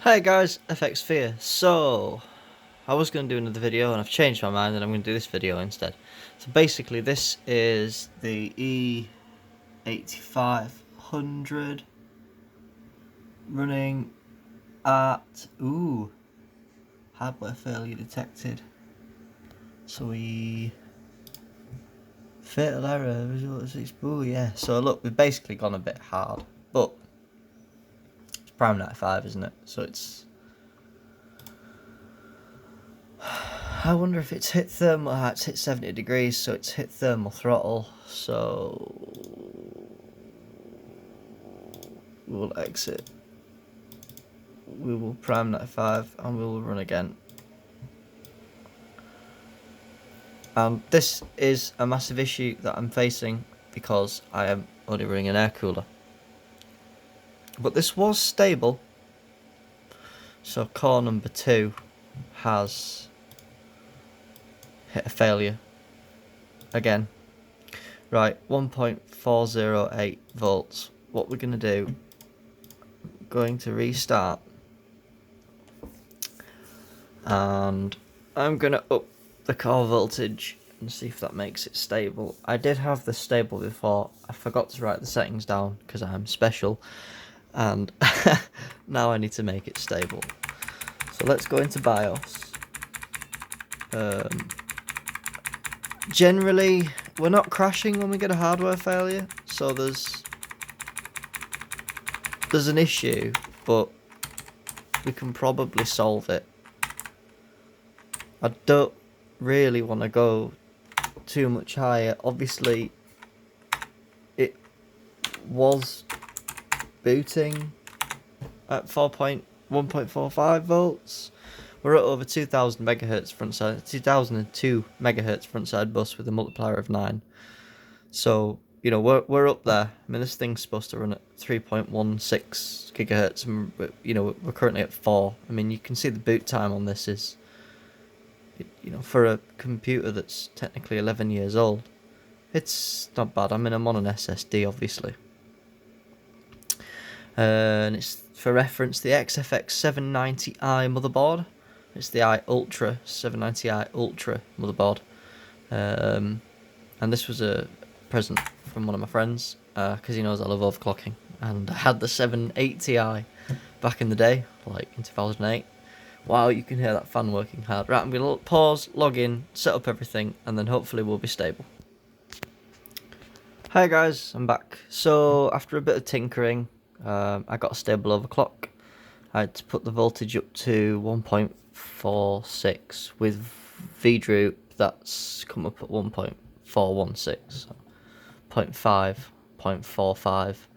Hey guys, FXFear. So, I was going to do another video and I've changed my mind and I'm going to do this video instead. So basically this is the e8500 running at, hardware failure detected. So fatal error, visual 6, yeah. So look, we've basically gone a bit hard, but it's Prime 95, isn't it? So I wonder if it's hit thermal. It's hit 70 degrees, so it's hit thermal throttle. So we'll exit. We will prime 95 and we will run again. And this is a massive issue that I'm facing because I am only running an air cooler. But this was stable. So core number 2 has hit a failure again. Right, 1.408 volts. What we're going to do, going to restart, and I'm going to up the core voltage and see if that makes it stable. I did have this stable before. I forgot to write the settings down because I'm special, and now I need to make it stable. So let's go into BIOS. Generally, we're not crashing when we get a hardware failure, so there's an issue, but we can probably solve it. I don't really want to go too much higher. Obviously, it was booting at 1.45 volts. We're at over 2000 megahertz frontside, 2002 megahertz frontside bus with a multiplier of 9. So, you know, we're up there. I mean, this thing's supposed to run at 3.16 gigahertz, and we're currently at 4. I mean, you can see the boot time on this is, you know, for a computer that's technically 11 years old, it's not bad. I mean, I'm on an SSD, obviously. And it's, for reference, the XFX 790i motherboard. It's the Ultra 790i Ultra motherboard. And this was a present from one of my friends, because he knows I love overclocking. And I had the 780i back in the day, like in 2008. Wow, you can hear that fan working hard. Right, I'm going to pause, log in, set up everything, and then hopefully we'll be stable. Hi guys, I'm back. So, after a bit of tinkering, I got a stable overclock. I had to put the voltage up to 1.46 with VDroop. That's come up at 1.416, so 0.5, 0.45,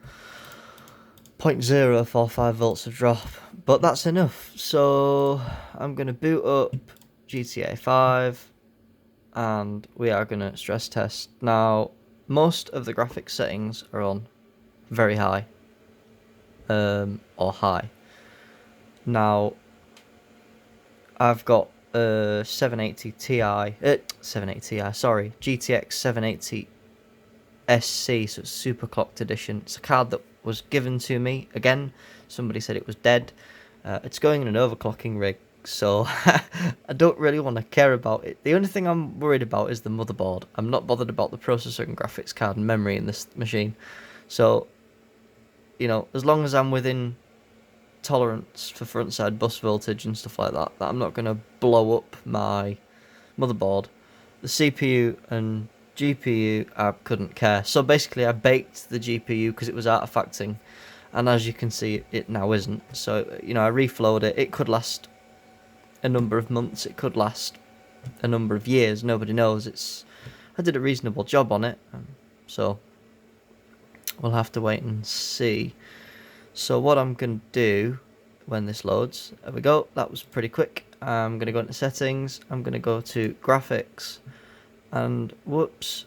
0.045 volts of drop, but that's enough. So I'm going to boot up GTA 5 and we are going to stress test. Now, most of the graphics settings are on very high, or high. Now, I've got a 780 Ti, sorry, GTX 780 SC, so it's superclocked edition. It's a card that was given to me. Again, somebody said it was dead. It's going in an overclocking rig, so I don't really want to care about it. The only thing I'm worried about is the motherboard. I'm not bothered about the processor and graphics card and memory in this machine. So, you know, as long as I'm within tolerance for frontside bus voltage and stuff like that, I'm not going to blow up my motherboard. The CPU and GPU, I couldn't care. So basically I baked the GPU because it was artifacting, and as you can see, it now isn't. So, you know, I reflowed it. It could last a number of months, it could last a number of years, nobody knows. I did a reasonable job on it, so we'll have to wait and see. So what I'm going to do when this loads, there we go, that was pretty quick. I'm going to go into settings, I'm going to go to graphics, and whoops,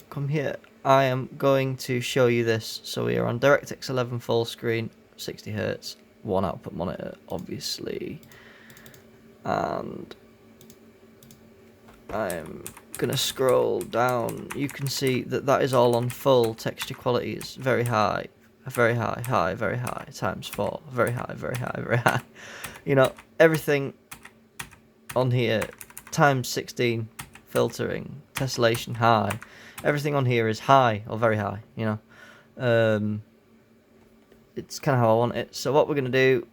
come here. I am going to show you this. So we are on DirectX 11 full screen, 60Hz, one output monitor, obviously. And I'm going to scroll down. You can see that that is all on full. Texture quality is very high. very high, high, very high, times 4, very high, very high, very high. You know, everything on here, times 16, filtering, tessellation, high. Everything on here is high or very high, you know. It's kind of how I want it. So what we're going to do,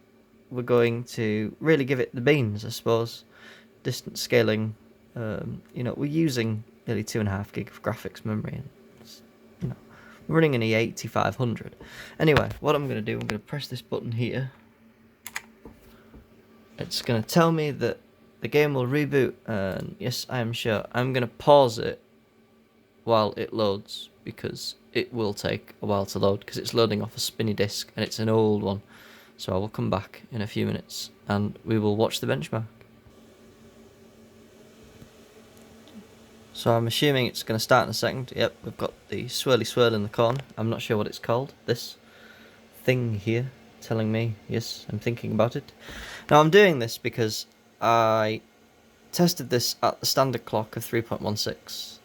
we're going to really give it the beans, I suppose. Distance scaling, you know, we're using nearly 2.5 gig of graphics memory, and you know, we're running an e8500. Anyway, what I'm going to do, I'm going to press this button here. It's going to tell me that the game will reboot, and yes, I am sure. I'm going to pause it while it loads, because it will take a while to load, because it's loading off a spinny disk, and it's an old one. So I will come back in a few minutes, and we will watch the benchmark. So I'm assuming it's going to start in a second. Yep, we've got the swirly swirl in the corner. I'm not sure what it's called. This thing here telling me, yes, I'm thinking about it. Now I'm doing this because I tested this at the standard clock of 3.16,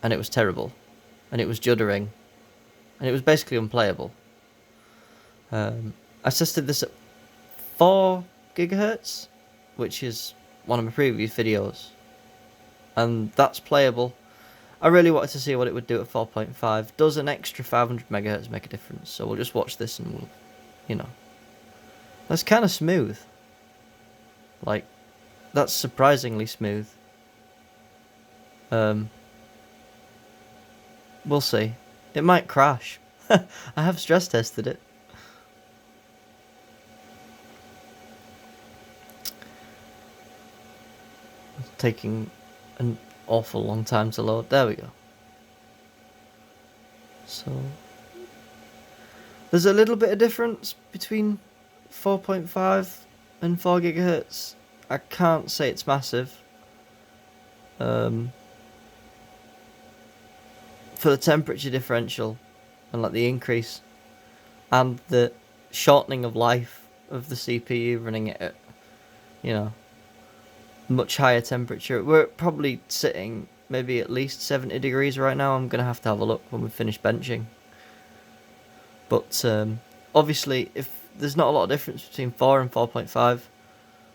and it was terrible, and it was juddering, and it was basically unplayable. I tested this at 4 gigahertz, which is one of my previous videos, and that's playable. I really wanted to see what it would do at 4.5. Does an extra 500 megahertz make a difference? So we'll just watch this and we'll, you know. That's kind of smooth. Like, that's surprisingly smooth. We'll see. It might crash. I have stress tested it. It's taking an awful long time to load. There we go. So there's a little bit of difference between 4.5 and 4 gigahertz. I can't say it's massive. For the temperature differential and like the increase and the shortening of life of the CPU running it at, you know, much higher temperature. We're probably sitting maybe at least 70 degrees right now. I'm gonna have to have a look when we finish benching. But obviously, if there's not a lot of difference between 4 and 4.5,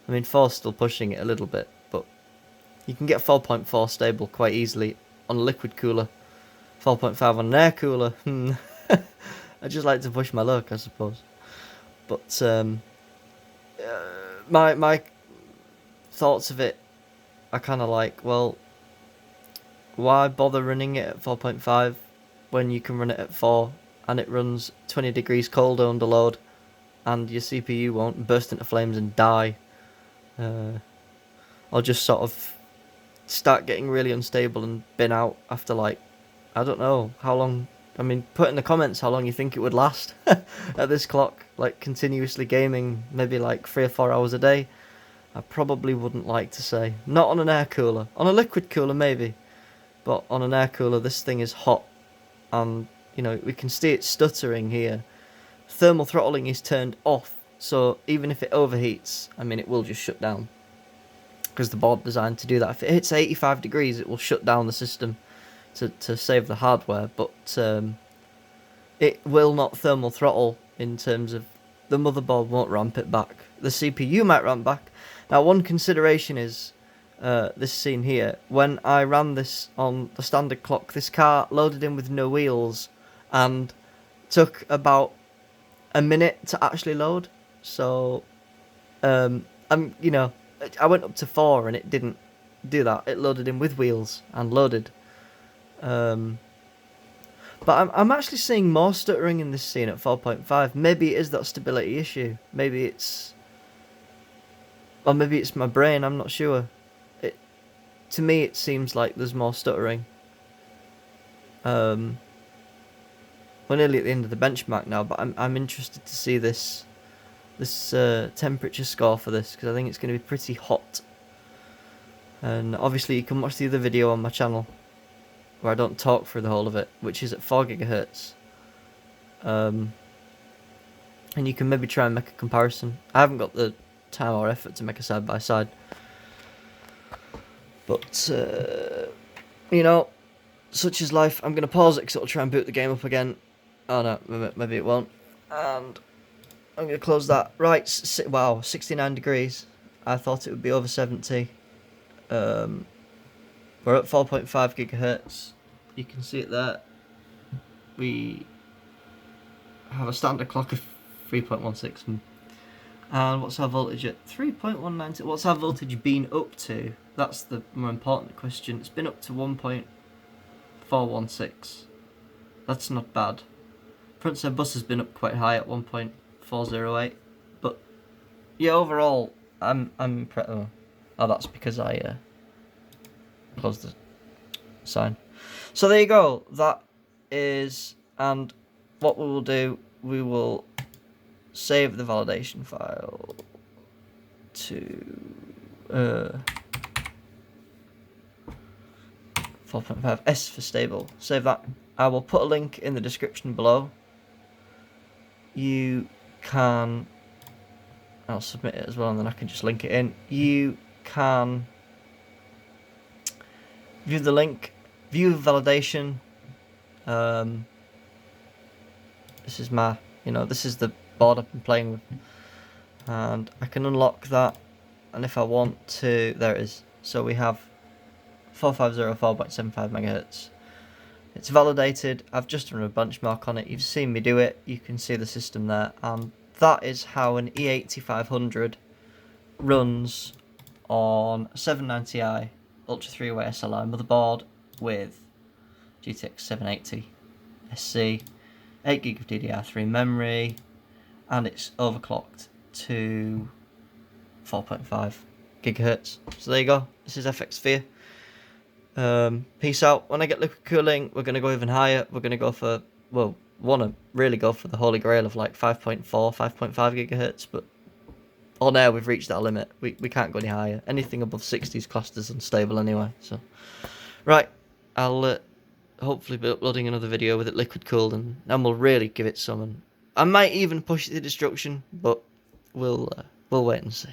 I mean 4's still pushing it a little bit, but you can get 4.4 stable quite easily on a liquid cooler. 4.5 on an air cooler. I just like to push my luck, I suppose. But my thoughts of it are kind of like, well, why bother running it at 4.5 when you can run it at 4 and it runs 20 degrees colder under load and your CPU won't burst into flames and die, or just sort of start getting really unstable and bin out after, like, I don't know how long. I mean, put in the comments how long you think it would last at this clock, like continuously gaming, maybe like 3 or 4 hours a day. I probably wouldn't like to say. Not on an air cooler. On a liquid cooler, maybe. But on an air cooler, this thing is hot. And, you know, we can see it stuttering here. Thermal throttling is turned off. So even if it overheats, I mean, it will just shut down. Because the board designed to do that. If it hits 85 degrees, it will shut down the system to save the hardware. But it will not thermal throttle in terms of the motherboard won't ramp it back. The CPU might ramp back. Now, one consideration is this scene here. When I ran this on the standard clock, this car loaded in with no wheels and took about a minute to actually load. So, you know, I went up to 4 and it didn't do that. It loaded in with wheels and loaded. But I'm actually seeing more stuttering in this scene at 4.5. Maybe it is that stability issue. Maybe it's... Or maybe it's my brain, I'm not sure. To me, it seems like there's more stuttering. We're nearly at the end of the benchmark now, but I'm interested to see this temperature score for this, because I think it's going to be pretty hot. And obviously you can watch the other video on my channel where I don't talk through the whole of it, which is at 4 gigahertz. And you can maybe try and make a comparison. I haven't got the time or effort to make a side by side, but you know, such is life. I'm going to pause it because it'll try and boot the game up again. Oh no, maybe it won't. And I'm going to close that. Right, wow, 69 degrees. I thought it would be over 70. We're at 4.5 gigahertz. You can see it there. We have a standard clock of 3.16. And what's our voltage at 3.190? What's our voltage been up to? That's the more important question. It's been up to 1.416. That's not bad. Front side bus has been up quite high at 1.408. But yeah, overall, I'm impressed. Oh, that's because I closed the sign. So there you go. That is, and what we will do, we will save the validation file to 4.5 S for stable. Save that. I will put a link in the description below. You can, I'll submit it as well, and then I can just link it in. You can view the link, view validation. This is my, this is the board I've been playing with, and I can unlock that, and if I want to, there it is. So we have 4504.75 megahertz. It's validated. I've just run a benchmark on it. You've seen me do it. You can see the system there, and that is how an e8500 runs on a 790i Ultra 3-way SLI motherboard with GTX 780 SC, 8GB of DDR3 memory, and it's overclocked to 4.5 gigahertz. So there you go. This is FXFear. Peace out. When I get liquid cooling, we're going to go even higher. We're going to go for, well, want to really go for the holy grail of like 5.4, 5.5 gigahertz, but on air we've reached that limit. We can't go any higher. Anything above 60 is classed as unstable anyway. So, right, I'll hopefully be uploading another video with it liquid cooled, and we'll really give it some. And I might even push it to destruction, but we'll wait and see.